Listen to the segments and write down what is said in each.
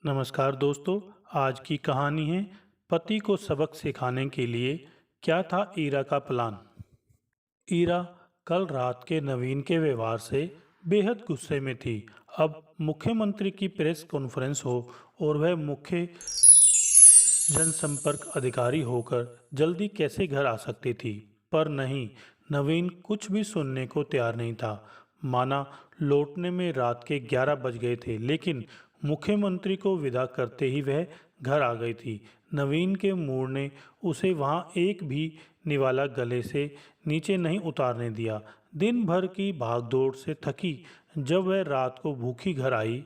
नमस्कार दोस्तों। आज की कहानी है पति को सबक सिखाने के लिए क्या था ईरा का प्लान। ईरा कल रात के नवीन के व्यवहार से बेहद गुस्से में थी। अब मुख्यमंत्री की प्रेस कॉन्फ्रेंस हो और वह मुख्य जनसंपर्क अधिकारी होकर जल्दी कैसे घर आ सकती थी, पर नहीं, नवीन कुछ भी सुनने को तैयार नहीं था। माना लौटने में रात के 11 बज गए थे, लेकिन मुख्यमंत्री को विदा करते ही वह घर आ गई थी। नवीन के मूड ने उसे वहां एक भी निवाला गले से नीचे नहीं उतारने दिया। दिन भर की भागदौड़ से थकी जब वह रात को भूखी घर आई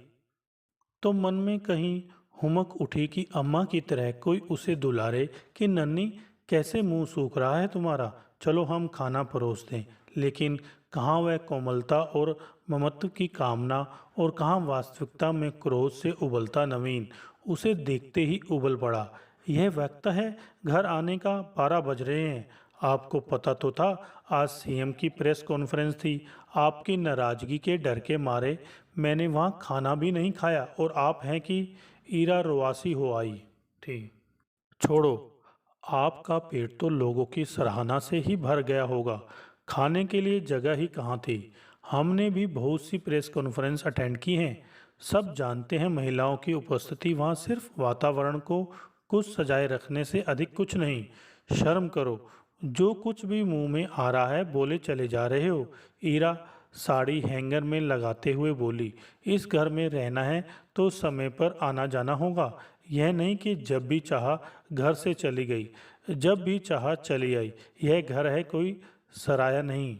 तो मन में कहीं हुमक उठी कि अम्मा की तरह कोई उसे दुलारे कि नन्ही, कैसे मुंह सूख रहा है तुम्हारा, चलो हम खाना परोस दें। लेकिन कहाँ वह कोमलता और ममत्व की कामना, और कहाँ वास्तविकता में क्रोध से उबलता नवीन। उसे देखते ही उबल पड़ा। यह वक्त है घर आने का, 12 बज रहे हैं। आपको पता तो था आज सीएम की प्रेस कॉन्फ्रेंस थी। आपकी नाराजगी के डर के मारे मैंने वहाँ खाना भी नहीं खाया, और आप हैं कि ईरा रोआसी हो आई थी। छोड़ो, आपका पेट तो लोगों की सराहना से ही भर गया होगा। खाने के लिए जगह ही कहाँ थी। हमने भी बहुत सी प्रेस कॉन्फ्रेंस अटेंड की हैं। सब जानते हैं महिलाओं की उपस्थिति वहाँ सिर्फ वातावरण को कुछ सजाए रखने से अधिक कुछ नहीं। शर्म करो, जो कुछ भी मुंह में आ रहा है बोले चले जा रहे हो। ईरा साड़ी हैंगर में लगाते हुए बोली, इस घर में रहना है तो समय पर आना जाना होगा। यह नहीं कि जब भी चाहा घर से चली गई, जब भी चाहा चली आई। यह घर है, कोई सराया नहीं।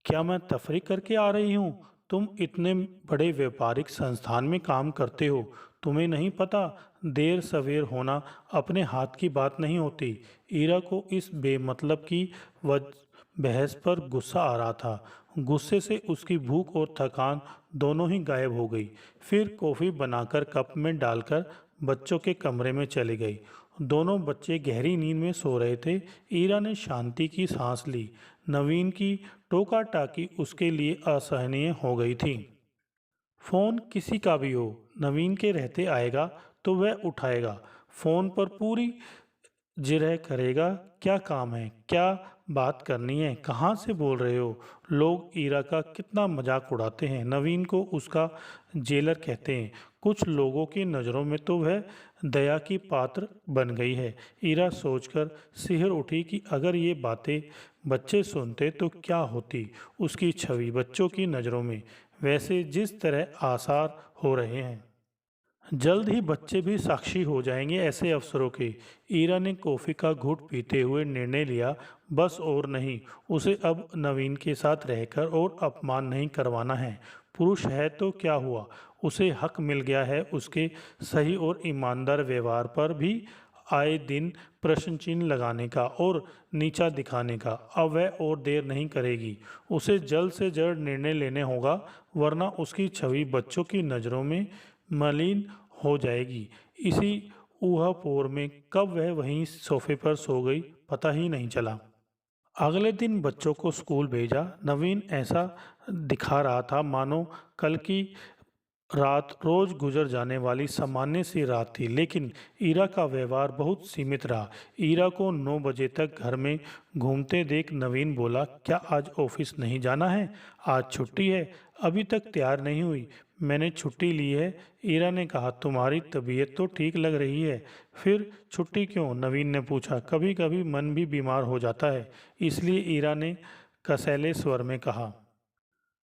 क्या मैं तफरी करके आ रही हूँ? तुम इतने बड़े व्यापारिक संस्थान में काम करते हो, तुम्हें नहीं पता देर सवेर होना अपने हाथ की बात नहीं होती। ईरा को इस बेमतलब की बहस पर गुस्सा आ रहा था। गुस्से से उसकी भूख और थकान दोनों ही गायब हो गई। फिर कॉफ़ी बनाकर कप में डालकर बच्चों के कमरे में चली गई। दोनों बच्चे गहरी नींद में सो रहे थे। ईरा ने शांति की सांस ली। नवीन की टोका टाकी उसके लिए असहनीय हो गई थी। फोन किसी का भी हो, नवीन के रहते आएगा तो वह उठाएगा। फोन पर पूरी जिरह करेगा, क्या काम है, क्या बात करनी है, कहाँ से बोल रहे हो। लोग ईरा का कितना मजाक उड़ाते हैं। नवीन को उसका जेलर कहते हैं। कुछ लोगों की नज़रों में तो वह दया की पात्र बन गई है। ईरा सोचकर सिहर उठी कि अगर ये बातें बच्चे सुनते तो क्या होती उसकी छवि बच्चों की नज़रों में। वैसे जिस तरह आसार हो रहे हैं, जल्द ही बच्चे भी साक्षी हो जाएंगे ऐसे अवसरों के। ईरा ने कॉफ़ी का घूंट पीते हुए निर्णय लिया, बस और नहीं, उसे अब नवीन के साथ रहकर और अपमान नहीं करवाना है। पुरुष है तो क्या हुआ, उसे हक मिल गया है उसके सही और ईमानदार व्यवहार पर भी आए दिन प्रश्न चिन्ह लगाने का और नीचा दिखाने का। अब वह और देर नहीं करेगी। उसे जल्द से जल्द निर्णय लेने होगा, वरना उसकी छवि बच्चों की नज़रों में मलिन हो जाएगी। इसी ऊहापोर में कब वह वहीं सोफे पर सो गई, पता ही नहीं चला। अगले दिन बच्चों को स्कूल भेजा। नवीन ऐसा दिखा रहा था मानो कल की रात रोज गुजर जाने वाली सामान्य सी रात थी, लेकिन ईरा का व्यवहार बहुत सीमित रहा। ईरा को 9 बजे तक घर में घूमते देख नवीन बोला, क्या आज ऑफिस नहीं जाना है? आज छुट्टी है। अभी तक तैयार नहीं हुई, मैंने छुट्टी ली है। ईरा ने कहा, तुम्हारी तबीयत तो ठीक लग रही है, फिर छुट्टी क्यों? नवीन ने पूछा, कभी कभी मन भी बीमार हो जाता है, इसलिए। ईरा ने कसैले स्वर में कहा।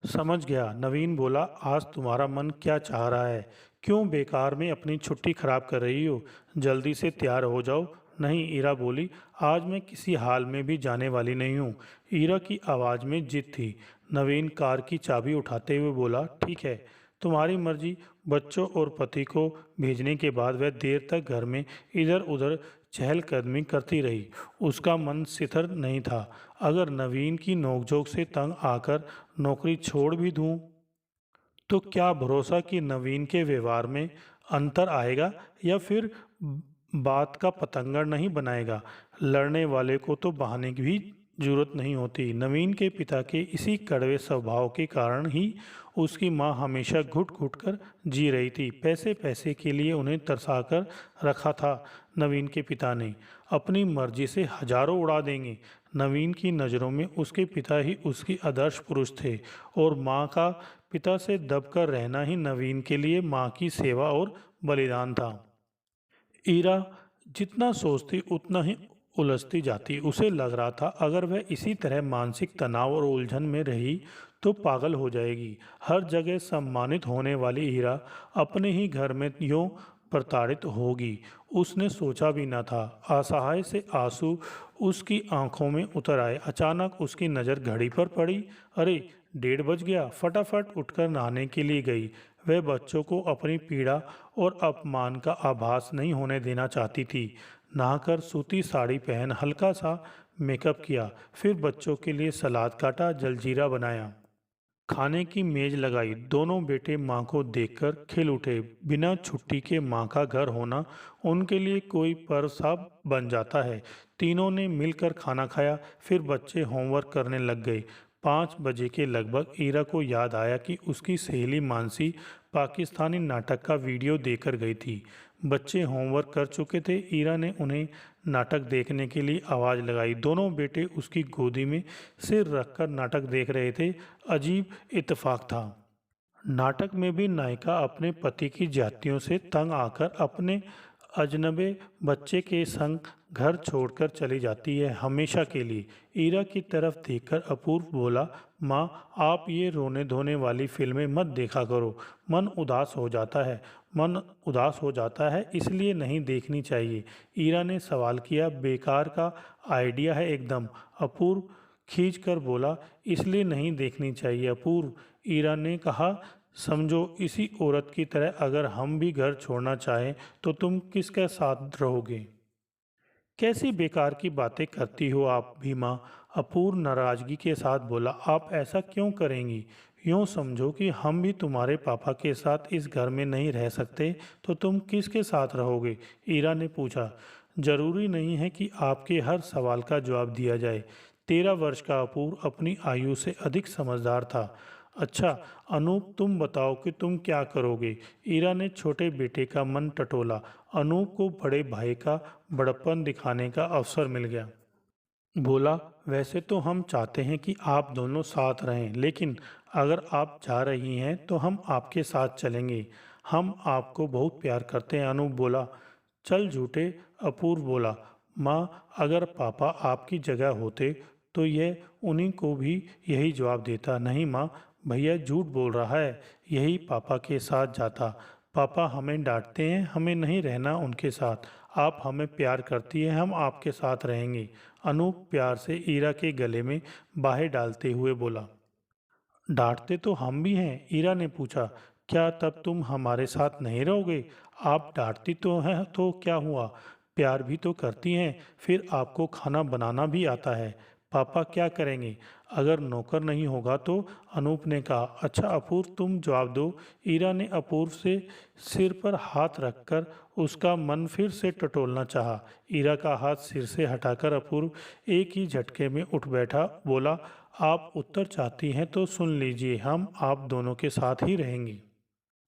समझ गया, नवीन बोला, आज तुम्हारा मन क्या चाह रहा है? क्यों बेकार में अपनी छुट्टी खराब कर रही हो? जल्दी से तैयार हो जाओ। नहीं, ईरा बोली, आज मैं किसी हाल में भी जाने वाली नहीं हूँ। ईरा की आवाज़ में जिद थी। नवीन कार की चाबी उठाते हुए बोला, ठीक है, तुम्हारी मर्जी। बच्चों और पति को भेजने के बाद वह देर तक घर में इधर उधर चहलकदमी करती रही। उसका मन स्थिर नहीं था। अगर नवीन की नोकझोंक से तंग आकर नौकरी छोड़ भी दूं, तो क्या भरोसा कि नवीन के व्यवहार में अंतर आएगा या फिर बात का पतंगड़ नहीं बनाएगा। लड़ने वाले को तो बहाने भी जरूरत नहीं होती। नवीन के पिता के इसी कड़वे स्वभाव के कारण ही उसकी माँ हमेशा घुट घुट कर जी रही थी। पैसे पैसे के लिए उन्हें तरसा कर रखा था। नवीन के पिता ने अपनी मर्जी से हजारों उड़ा देंगे। नवीन की नज़रों में उसके पिता ही उसकी आदर्श पुरुष थे और माँ का पिता से दबकर रहना ही नवीन के लिए माँ की सेवा और बलिदान था। ईरा जितना सोचती उतना ही उलझती जाती। उसे लग रहा था अगर वह इसी तरह मानसिक तनाव और उलझन में रही तो पागल हो जाएगी। हर जगह सम्मानित होने वाली हीरा अपने ही घर में यूं प्रताड़ित होगी, उसने सोचा भी न था। असहाय से आंसू उसकी आंखों में उतर आए। अचानक उसकी नज़र घड़ी पर पड़ी। अरे, 1:30 बज गया। फटाफट उठकर नहाने के लिए गई। वह बच्चों को अपनी पीड़ा और अपमान का आभास नहीं होने देना चाहती थी। नहाकर सूती साड़ी पहन हल्का सा मेकअप किया, फिर बच्चों के लिए सलाद काटा, जलजीरा बनाया, खाने की मेज लगाई। दोनों बेटे माँ को देखकर खिल उठे। बिना छुट्टी के माँ का घर होना उनके लिए कोई पर्व सा बन जाता है। तीनों ने मिलकर खाना खाया, फिर बच्चे होमवर्क करने लग गए। 5 बजे के लगभग ईरा को याद आया कि उसकी सहेली मानसी पाकिस्तानी नाटक का वीडियो देखकर गई थी। बच्चे होमवर्क कर चुके थे। ईरा ने उन्हें नाटक देखने के लिए आवाज़ लगाई। दोनों बेटे उसकी गोदी में सिर रखकर नाटक देख रहे थे। अजीब इत्तेफाक था। नाटक में भी नायिका अपने पति की ज्यादतियों से तंग आकर अपने अजनबे बच्चे के संग घर छोड़कर चली जाती है, हमेशा के लिए। ईरा की तरफ देखकर अपूर्व बोला, माँ, आप ये रोने धोने वाली फिल्में मत देखा करो। मन उदास हो जाता है। मन उदास हो जाता है इसलिए नहीं देखनी चाहिए। ईरा ने सवाल किया। बेकार का आइडिया है एकदम। अपूर्व खींच कर बोला, इसलिए नहीं देखनी चाहिए अपूर्व। ईरा ने कहा, समझो इसी औरत की तरह अगर हम भी घर छोड़ना चाहें तो तुम किसके साथ रहोगे? कैसी बेकार की बातें करती हो आप भीमा? अपूर्व नाराजगी के साथ बोला, आप ऐसा क्यों करेंगी? यूँ समझो कि हम भी तुम्हारे पापा के साथ इस घर में नहीं रह सकते तो तुम किसके साथ रहोगे? ईरा ने पूछा। जरूरी नहीं है कि आपके हर सवाल का जवाब दिया जाए। 13 वर्ष का अपूर्व अपनी आयु से अधिक समझदार था। अच्छा अनूप, तुम बताओ कि तुम क्या करोगे? ईरा ने छोटे बेटे का मन टटोला। अनूप को बड़े भाई का बड़प्पन दिखाने का अवसर मिल गया। बोला, वैसे तो हम चाहते हैं कि आप दोनों साथ रहें, लेकिन अगर आप जा रही हैं तो हम आपके साथ चलेंगे। हम आपको बहुत प्यार करते हैं। अनूप बोला। चल झूठे, अपूर्व बोला। माँ, अगर पापा आपकी जगह होते तो यह उन्हीं को भी यही जवाब देता। नहीं माँ, भैया झूठ बोल रहा है। यही पापा के साथ जाता। पापा हमें डांटते हैं, हमें नहीं रहना उनके साथ। आप हमें प्यार करती हैं, हम आपके साथ रहेंगे। अनूप प्यार से ईरा के गले में बाहें डालते हुए बोला। डांटते तो हम भी हैं। ईरा ने पूछा, क्या तब तुम हमारे साथ नहीं रहोगे? आप डांटती तो हैं तो क्या हुआ, प्यार भी तो करती हैं। फिर आपको खाना बनाना भी आता है। पापा क्या करेंगे अगर नौकर नहीं होगा तो? अनूप ने कहा। अच्छा अपूर्व, तुम जवाब दो। ईरा ने अपूर्व से सिर पर हाथ रखकर उसका मन फिर से टटोलना चाहा। ईरा का हाथ सिर से हटाकर अपूर्व एक ही झटके में उठ बैठा। बोला, आप उत्तर चाहती हैं तो सुन लीजिए, हम आप दोनों के साथ ही रहेंगे।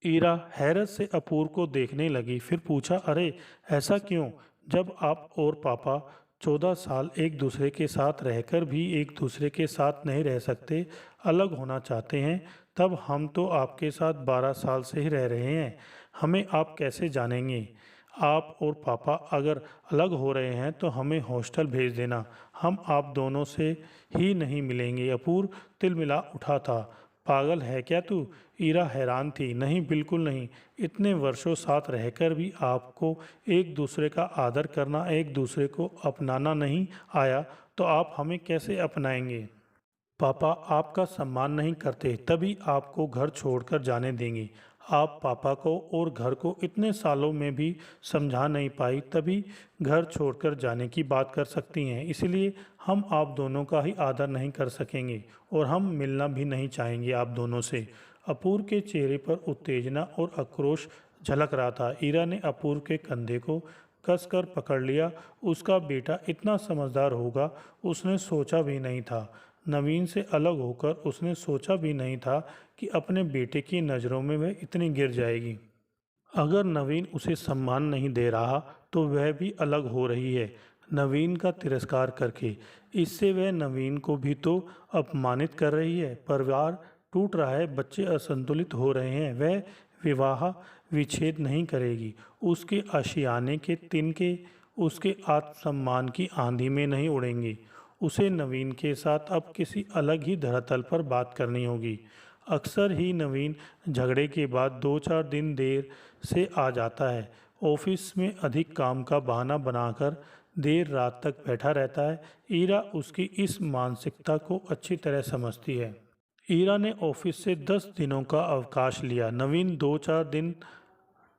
ईरा हैरत से अपूर्व को देखने लगी, फिर पूछा, अरे ऐसा क्यों? जब आप और पापा 14 साल एक दूसरे के साथ रहकर भी एक दूसरे के साथ नहीं रह सकते, अलग होना चाहते हैं, तब हम तो आपके साथ 12 साल से ही रह रहे हैं। हमें आप कैसे जानेंगे? आप और पापा अगर अलग हो रहे हैं तो हमें हॉस्टल भेज देना, हम आप दोनों से ही नहीं मिलेंगे। अपूर्व तिलमिला उठा था। पागल है क्या तू? ईरा हैरान थी। नहीं, बिल्कुल नहीं। इतने वर्षों साथ रहकर भी आपको एक दूसरे का आदर करना, एक दूसरे को अपनाना नहीं आया तो आप हमें कैसे अपनाएंगे? पापा आपका सम्मान नहीं करते तभी आपको घर छोड़कर जाने देंगे। आप पापा को और घर को इतने सालों में भी समझा नहीं पाई, तभी घर छोड़कर जाने की बात कर सकती हैं। इसलिए हम आप दोनों का ही आदर नहीं कर सकेंगे और हम मिलना भी नहीं चाहेंगे आप दोनों से। अपूर्व के चेहरे पर उत्तेजना और आक्रोश झलक रहा था। ईरा ने अपूर्व के कंधे को कसकर पकड़ लिया। उसका बेटा इतना समझदार होगा उसने सोचा भी नहीं था। नवीन से अलग होकर उसने सोचा भी नहीं था कि अपने बेटे की नज़रों में वह इतनी गिर जाएगी। अगर नवीन उसे सम्मान नहीं दे रहा तो वह भी अलग हो रही है नवीन का तिरस्कार करके। इससे वह नवीन को भी तो अपमानित कर रही है। परिवार टूट रहा है, बच्चे असंतुलित हो रहे हैं। वह विवाह विच्छेद नहीं करेगी। उसके आशियाने के तिनके उसके आत्मसम्मान की आंधी में नहीं उड़ेंगे। उसे नवीन के साथ अब किसी अलग ही धरातल पर बात करनी होगी। अक्सर ही नवीन झगड़े के बाद 2-4 दिन देर से आ जाता है। ऑफिस में अधिक काम का बहाना बनाकर देर रात तक बैठा रहता है। ईरा उसकी इस मानसिकता को अच्छी तरह समझती है। ईरा ने ऑफिस से 10 दिनों का अवकाश लिया। नवीन 2-4 दिन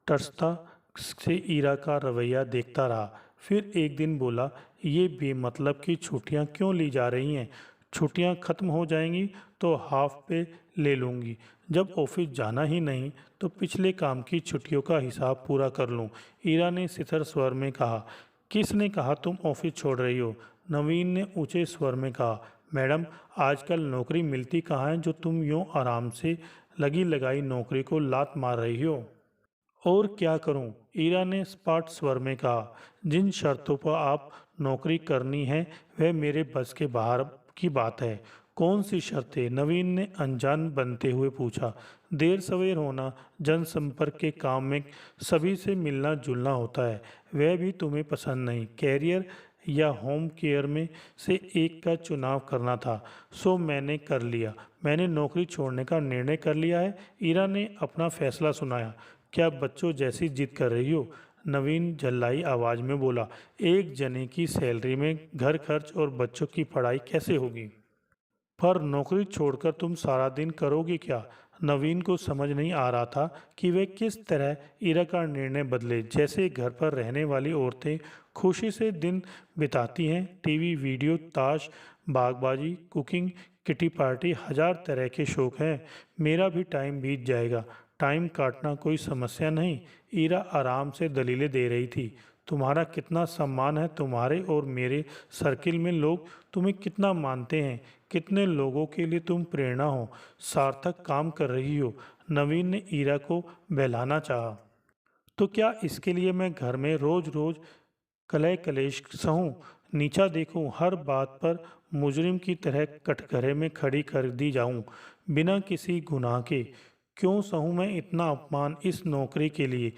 टसता से ईरा का रवैया देखता रहा। फिर एक दिन बोला, ये बेमतलब की छुट्टियां क्यों ली जा रही हैं? छुट्टियां खत्म हो जाएंगी तो हाफ पे ले लूँगी। जब ऑफिस जाना ही नहीं तो पिछले काम की छुट्टियों का हिसाब पूरा कर लूँ। ईरा ने सिथर स्वर में कहा। किसने कहा तुम ऑफिस छोड़ रही हो? नवीन ने ऊंचे स्वर में कहा। मैडम, आजकल नौकरी मिलती कहाँ है जो तुम यूँ आराम से लगी लगाई नौकरी को लात मार रही हो? और क्या करूं? ईरा ने स्पष्ट स्वर में कहा। जिन शर्तों पर आप नौकरी करनी है वह मेरे बस के बाहर की बात है। कौन सी शर्तें? नवीन ने अनजान बनते हुए पूछा। देर सवेर होना, जनसंपर्क के काम में सभी से मिलना जुलना होता है, वह भी तुम्हें पसंद नहीं। कैरियर या होम केयर में से एक का चुनाव करना था, सो मैंने कर लिया। मैंने नौकरी छोड़ने का निर्णय कर लिया है। ईरा ने अपना फैसला सुनाया। क्या बच्चों जैसी जिद कर रही हो? नवीन झल्लाई आवाज में बोला। एक जने की सैलरी में घर खर्च और बच्चों की पढ़ाई कैसे होगी? पर नौकरी छोड़कर तुम सारा दिन करोगी क्या? नवीन को समझ नहीं आ रहा था कि वे किस तरह ईरा का निर्णय बदले। जैसे घर पर रहने वाली औरतें खुशी से दिन बिताती हैं, टीवी, वीडियो, ताश, बागबाजी, कुकिंग, किटी पार्टी, 1000 तरह के शौक हैं। मेरा भी टाइम बीत जाएगा। टाइम काटना कोई समस्या नहीं। ईरा आराम से दलीलें दे रही थी। तुम्हारा कितना सम्मान है, तुम्हारे और मेरे सर्किल में लोग तुम्हें कितना मानते हैं, कितने लोगों के लिए तुम प्रेरणा हो, सार्थक काम कर रही हो। नवीन ने ईरा को बहलाना चाहा। तो क्या इसके लिए मैं घर में रोज रोज कलह कलेश सहूं, नीचा देखूं, हर बात पर मुजरिम की तरह कटघरे में खड़ी कर दी जाऊं, बिना किसी गुनाह के? क्यों सहूं मैं इतना अपमान इस नौकरी के लिए?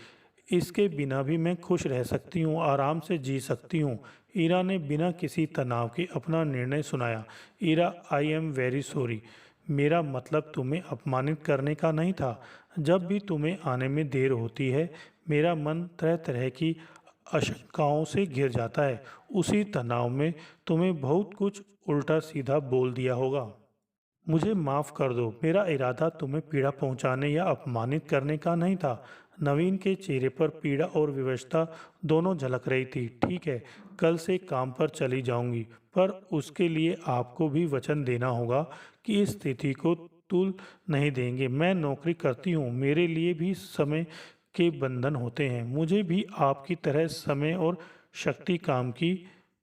इसके बिना भी मैं खुश रह सकती हूँ, आराम से जी सकती हूँ। ईरा ने बिना किसी तनाव के अपना निर्णय सुनाया। Ira, I am very sorry. मेरा मतलब तुम्हें अपमानित करने का नहीं था। जब भी तुम्हें आने में देर होती है मेरा मन तरह तरह की आशंकाओं से घिर जाता है। उसी तनाव में तुम्हें बहुत कुछ उल्टा सीधा बोल दिया होगा। मुझे माफ़ कर दो। मेरा इरादा तुम्हें पीड़ा पहुंचाने या अपमानित करने का नहीं था। नवीन के चेहरे पर पीड़ा और विवशता दोनों झलक रही थी। ठीक है, कल से काम पर चली जाऊंगी, पर उसके लिए आपको भी वचन देना होगा कि इस स्थिति को तुल नहीं देंगे। मैं नौकरी करती हूँ, मेरे लिए भी समय के बंधन होते हैं। मुझे भी आपकी तरह समय और शक्ति काम की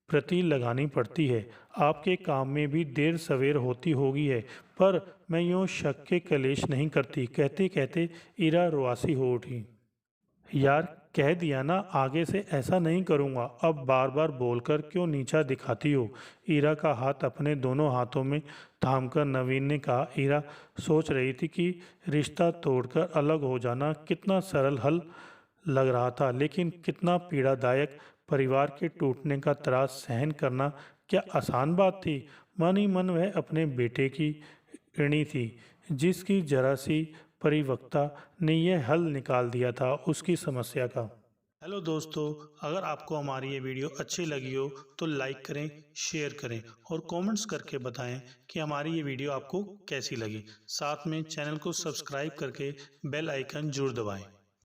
प्रति लगानी पड़ती है। आपके काम में भी देर सवेर होती होगी है, पर मैं यूँ शक के कलेश नहीं करती। कहते कहते ईरा रुआसी हो उठी। यार, कह दिया ना, आगे से ऐसा नहीं करूँगा। अब बार बार बोलकर क्यों नीचा दिखाती हो? ईरा का हाथ अपने दोनों हाथों में थामकर नवीन ने कहा। ईरा सोच रही थी कि रिश्ता तोड़कर अलग हो जाना कितना सरल हल लग रहा था, लेकिन कितना पीड़ादायक। परिवार के टूटने का त्रास सहन करना क्या आसान बात थी? मन ही मन वह अपने बेटे की ऋणी थी, जिसकी जरा सी परिपक्वता ने यह हल निकाल दिया था उसकी समस्या का। हेलो दोस्तों, अगर आपको हमारी ये वीडियो अच्छी लगी हो तो लाइक करें, शेयर करें और कमेंट्स करके बताएं कि हमारी ये वीडियो आपको कैसी लगी। साथ में चैनल को सब्सक्राइब करके बेल आइकन जरूर दबाएं।